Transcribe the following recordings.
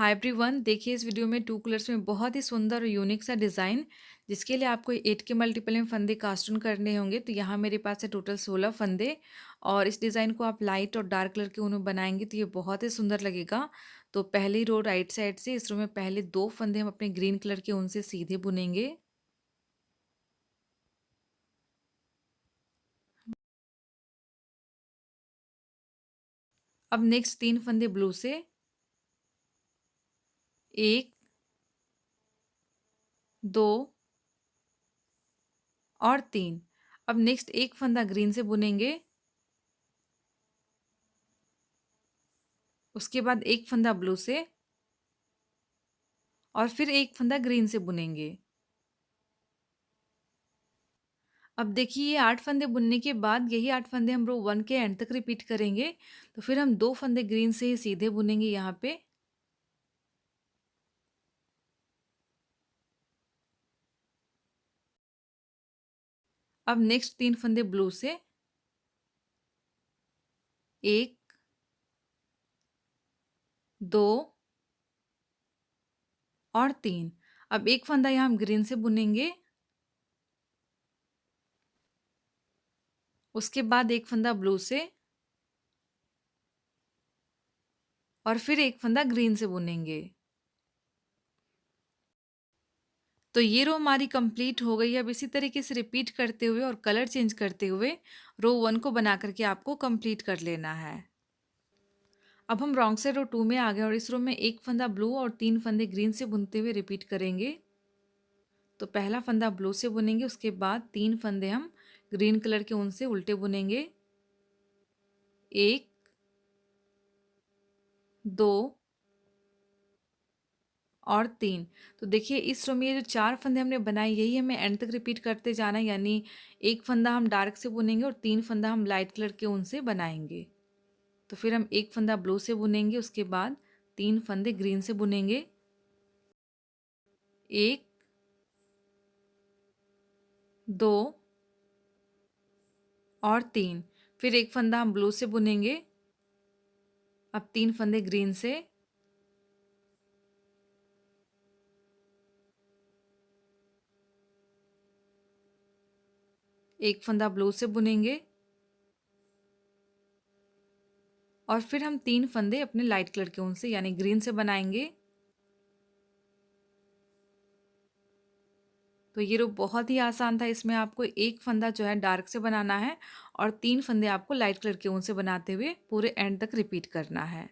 Hi everyone, देखिए इस video में टू कलर्स में बहुत ही सुंदर और यूनिक सा डिज़ाइन जिसके लिए आपको 8 के मल्टीपल में फंदे कास्ट ऑन करने होंगे। तो यहाँ मेरे पास है टोटल 16 फंदे और इस डिज़ाइन को आप लाइट और डार्क कलर के ऊन में बनाएंगे तो ये बहुत ही सुंदर लगेगा। तो पहली रो राइट साइड से इस रो में पहले 2 फंदे हम अपने ग्रीन कलर के ऊन से सीधे बुनेंगे। अब नेक्स्ट 3 फंदे ब्लू से, 1, 2 और 3। अब नेक्स्ट एक फंदा ग्रीन से बुनेंगे, उसके बाद एक फंदा ब्लू से और फिर एक फंदा ग्रीन से बुनेंगे। अब देखिए ये 8 फंदे बुनने के बाद यही 8 फंदे हम रो 1 के एंड तक रिपीट करेंगे। तो फिर हम 2 फंदे ग्रीन से ही सीधे बुनेंगे यहाँ पे। अब नेक्स्ट 3 फंदे ब्लू से, 1, 2 और 3। अब एक फंदा यहाँ हम ग्रीन से बुनेंगे, उसके बाद एक फंदा ब्लू से और फिर एक फंदा ग्रीन से बुनेंगे। तो ये रो हमारी कंप्लीट हो गई है। अब इसी तरीके से रिपीट करते हुए और कलर चेंज करते हुए रो 1 को बना करके आपको कंप्लीट कर लेना है। अब हम रॉन्ग साइड रो 2 में आ गए और इस रो में एक फंदा ब्लू और 3 फंदे ग्रीन से बुनते हुए रिपीट करेंगे। तो पहला फंदा ब्लू से बुनेंगे, उसके बाद 3 फंदे हम ग्रीन कलर के ऊन से उल्टे बुनेंगे, 1, 2 और 3। तो देखिए इस रो में ये जो 4 फंदे हमने बनाए यही हमें एंड तक रिपीट करते जाना है, यानी एक फंदा हम डार्क से बुनेंगे और 3 फंदा हम लाइट कलर के ऊन से बनाएंगे। तो फिर हम एक फंदा ब्लू से बुनेंगे, उसके बाद 3 फंदे ग्रीन से बुनेंगे, 1, 2 और 3। फिर एक फंदा हम ब्लू से बुनेंगे, अब 3 फंदे ग्रीन से, एक फंदा ब्लू से बुनेंगे और फिर हम 3 फंदे अपने लाइट कलर के ऊन से यानी ग्रीन से बनाएंगे। तो ये रो बहुत ही आसान था। इसमें आपको एक फंदा जो है डार्क से बनाना है और 3 फंदे आपको लाइट कलर के ऊन से बनाते हुए पूरे एंड तक रिपीट करना है।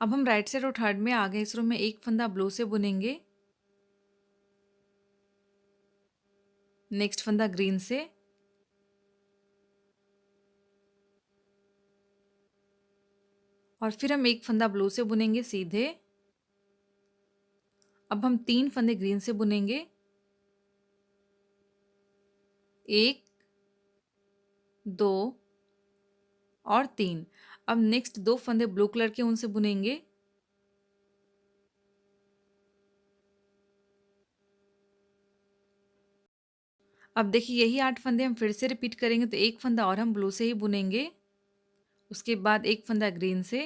अब हम राइट साइड और थर्ड में आ गए। इस रो में एक फंदा ब्लू से बुनेंगे, नेक्स्ट फंदा ग्रीन से और फिर हम एक फंदा ब्लू से बुनेंगे सीधे। अब हम 3 फंदे ग्रीन से बुनेंगे, 1, 2 और 3। अब नेक्स्ट 2 फंदे ब्लू कलर के ऊन से बुनेंगे, अब देखिए यही 8 फंदे हम फिर से रिपीट करेंगे। तो एक फंदा और हम ब्लू से ही बुनेंगे, उसके बाद एक फंदा ग्रीन से,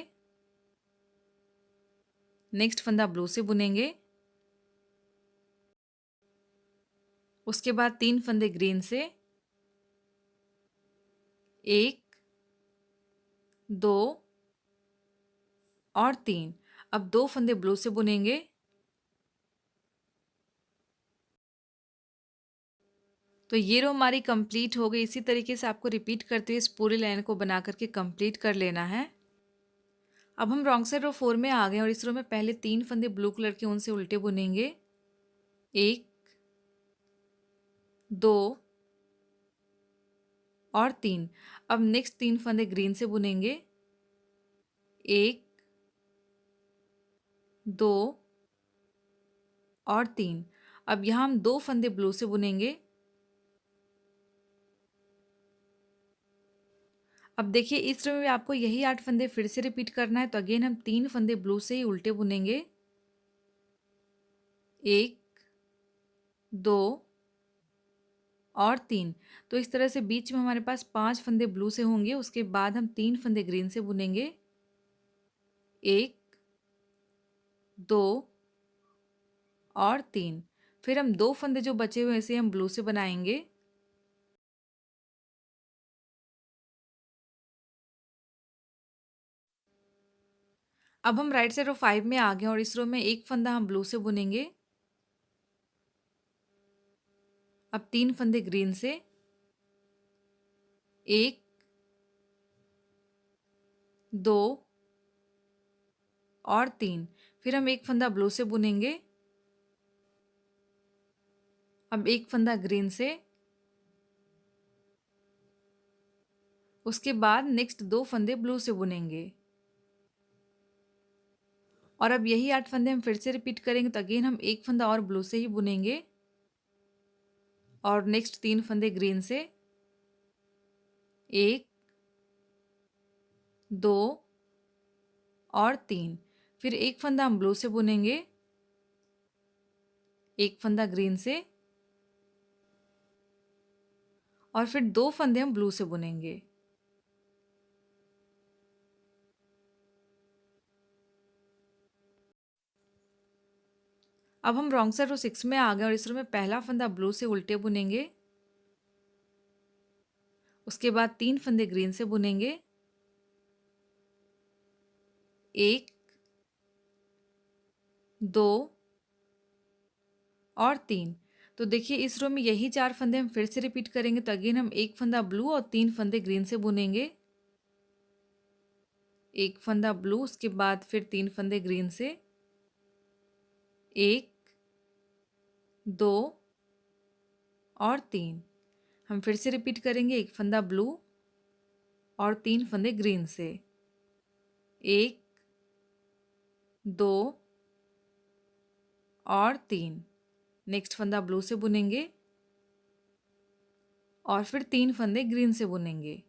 नेक्स्ट फंदा ब्लू से बुनेंगे, उसके बाद 3 फंदे ग्रीन से, 1, 2 और 3। अब 2 फंदे ब्लू से बुनेंगे, तो ये रो हमारी कंप्लीट हो गई। इसी तरीके से आपको रिपीट करते हुए इस पूरी लाइन को बना करके कंप्लीट कर लेना है। अब हम रॉन्ग साइड रो 4 में आ गए और इस रो में पहले 3 फंदे ब्लू कलर के ऊन से उल्टे बुनेंगे, 1, 2 और 3। अब नेक्स्ट 3 फंदे ग्रीन से बुनेंगे, 1, 2 और 3। अब यहाँ हम 2 फंदे ब्लू से बुनेंगे। अब देखिए इस रो में आपको यही 8 फंदे फिर से रिपीट करना है। तो अगेन हम 3 फंदे ब्लू से ही उल्टे बुनेंगे, 1, 2 और 3। तो इस तरह से बीच में हमारे पास 5 फंदे ब्लू से होंगे। उसके बाद हम 3 फंदे ग्रीन से बुनेंगे, 1, 2 और 3। फिर हम 2 फंदे जो बचे हुए हैं इसे हम ब्लू से बनाएंगे। अब हम राइट साइड रो 5 में आ गए और इस रो में एक फंदा हम ब्लू से बुनेंगे। अब 3 फंदे ग्रीन से, 1 2 और 3। फिर हम एक फंदा ब्लू से बुनेंगे। अब एक फंदा ग्रीन से, उसके बाद नेक्स्ट 2 फंदे ब्लू से बुनेंगे। और अब यही 8 फंदे हम फिर से रिपीट करेंगे, तो अगेन हम एक फंदा और ब्लू से ही बुनेंगे और नेक्स्ट 3 फंदे ग्रीन से, 1 2 और 3। फिर एक फंदा हम ब्लू से बुनेंगे, एक फंदा ग्रीन से और फिर 2 फंदे हम ब्लू से बुनेंगे। अब हम रॉन्ग साइड रो 6 में आ गए और इस रो में पहला फंदा ब्लू से उल्टे बुनेंगे। उसके बाद 3 फंदे ग्रीन से बुनेंगे, 1 2 और 3। तो देखिए इस रो में यही 4 फंदे हम फिर से रिपीट करेंगे, तो अगेन हम एक फंदा ब्लू और 3 फंदे ग्रीन से बुनेंगे। एक फंदा ब्लू, उसके बाद फिर 3 फंदे ग्रीन से, 1 2 और 3। हम फिर से रिपीट करेंगे, एक फंदा ब्लू और 3 फंदे ग्रीन से, 1 2 और 3। नेक्स्ट फंदा ब्लू से बुनेंगे और फिर 3 फंदे ग्रीन से बुनेंगे।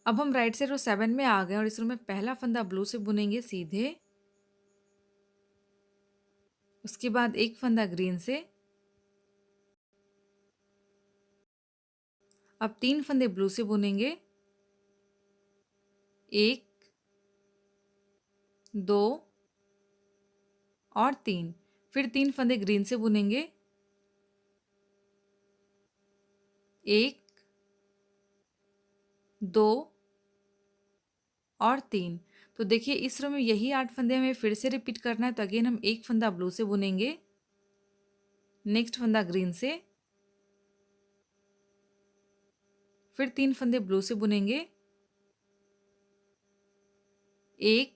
अब हम राइट साइड रो 7 में आ गए और इस रो में पहला फंदा ब्लू से बुनेंगे सीधे। उसके बाद एक फंदा ग्रीन से। अब 3 फंदे ब्लू से बुनेंगे, 1 2 और 3। फिर 3 फंदे ग्रीन से बुनेंगे, 1 2 और 3। तो देखिए इस रो में यही 8 फंदे हमें फिर से रिपीट करना है, तो अगेन हम एक फंदा ब्लू से बुनेंगे, नेक्स्ट फंदा ग्रीन से, फिर 3 फंदे ब्लू से बुनेंगे, 1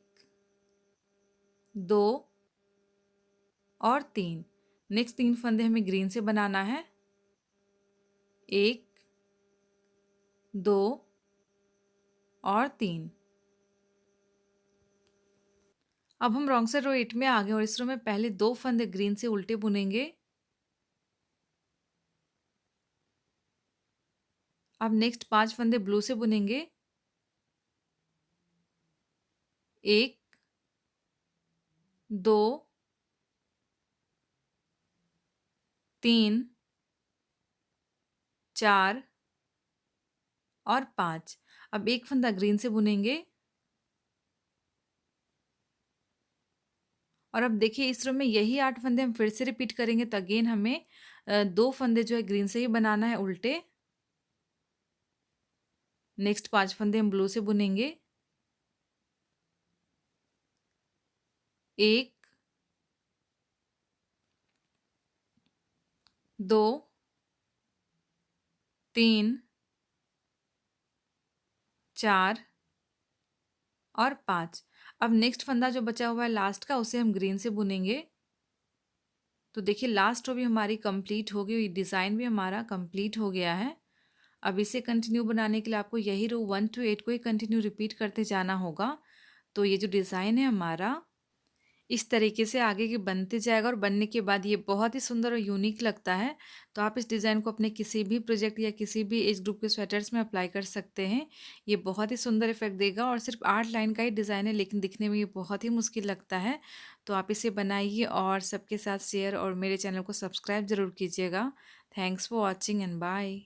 2 और 3। नेक्स्ट 3 फंदे हमें ग्रीन से बनाना है, 1 2 और 3। अब हम रॉन्ग साइड रो 8 में आ गए और इस रो में पहले 2 फंदे ग्रीन से उल्टे बुनेंगे। अब नेक्स्ट 5 फंदे ब्लू से बुनेंगे, 1 2 3 4 और 5। अब एक फंदा ग्रीन से बुनेंगे और अब देखिए इस रो में यही 8 फंदे हम फिर से रिपीट करेंगे, तो अगेन हमें 2 फंदे जो है ग्रीन से ही बनाना है उल्टे। नेक्स्ट 5 फंदे हम ब्लू से बुनेंगे, 1 2 3 4 और 5। अब नेक्स्ट फंदा जो बचा हुआ है लास्ट का उसे हम ग्रीन से बुनेंगे। तो देखिए लास्ट रो भी हमारी कंप्लीट हो गई, ये डिज़ाइन भी हमारा कंप्लीट हो गया है। अब इसे कंटिन्यू बनाने के लिए आपको यही रो 1 to 8 को ही कंटिन्यू रिपीट करते जाना होगा। तो ये जो डिज़ाइन है हमारा इस तरीके से आगे के बनते जाएगा और बनने के बाद ये बहुत ही सुंदर और यूनिक लगता है। तो आप इस डिज़ाइन को अपने किसी भी प्रोजेक्ट या किसी भी एज ग्रुप के स्वेटर्स में अप्लाई कर सकते हैं। ये बहुत ही सुंदर इफेक्ट देगा और सिर्फ 8 लाइन का ही डिज़ाइन है, लेकिन दिखने में ये बहुत ही मुश्किल लगता है। तो आप इसे बनाइए और सबके साथ शेयर और मेरे चैनल को सब्सक्राइब ज़रूर कीजिएगा। Thanks for watching and bye.